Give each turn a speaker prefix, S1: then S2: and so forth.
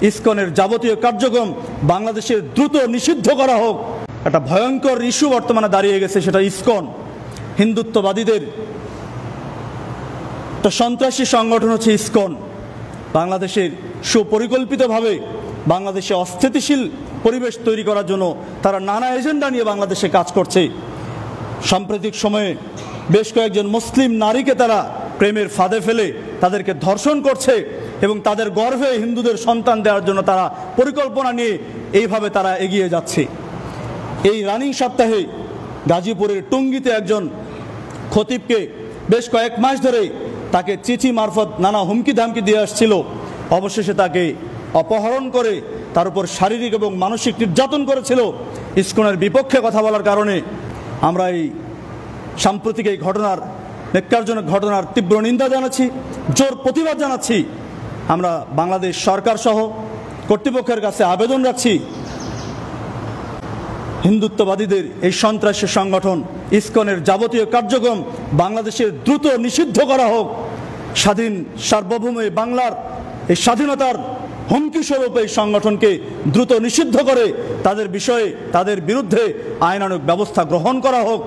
S1: ইসকনের যাবতীয় কার্যক্রম বাংলাদেশে দ্রুত নিষিদ্ধ করা হোক। একটা ভয়ঙ্কর ইস্যু বর্তমানে দাঁড়িয়ে গেছে, সেটা ইসকন। হিন্দুত্ববাদীদের একটা সন্ত্রাসী সংগঠন হচ্ছে ইসকন। বাংলাদেশের সুপরিকল্পিতভাবে বাংলাদেশে অস্থিতিশীল পরিবেশ তৈরি করার জন্য তারা নানা এজেন্ডা নিয়ে বাংলাদেশে কাজ করছে। সাম্প্রতিক সময়ে বেশ কয়েকজন মুসলিম নারীকে তারা প্রেমের ফাঁদে ফেলে তাদেরকে ধর্ষণ করছে এবং তাদের গর্ভে হিন্দুদের সন্তান দেওয়ার জন্য তারা পরিকল্পনা নিয়ে এইভাবে তারা এগিয়ে যাচ্ছে। এই রানিং সপ্তাহে গাজীপুরের টুঙ্গিতে একজন খতিবকে বেশ কয়েক মাস ধরে তাকে চিঠি মারফত নানা হুমকি ধামকি দিয়ে আসছিল। অবশেষে তাকে অপহরণ করে তার উপর শারীরিক এবং মানসিক নির্যাতন করেছিল। ইসকনের বিপক্ষে কথা বলার কারণে আমরা এই সাম্প্রতিক এই ঘটনার, ন্যাক্কারজনক ঘটনার তীব্র নিন্দা জানাচ্ছি, জোর প্রতিবাদ জানাচ্ছি। আমরা বাংলাদেশ সরকার সহ কর্তৃপক্ষের কাছে আবেদন রাখছি, হিন্দুত্ববাদীদের এই সন্ত্রাসী সংগঠন ইসকনের যাবতীয় কার্যক্রম বাংলাদেশে দ্রুত নিষিদ্ধ করা হোক। স্বাধীন সার্বভৌম বাংলার এই স্বাধীনতার হুমকি স্বরূপ এই সংগঠনকে দ্রুত নিষিদ্ধ করে তাদের বিষয়ে, তাদের বিরুদ্ধে আইনানুগ ব্যবস্থা গ্রহণ করা হোক।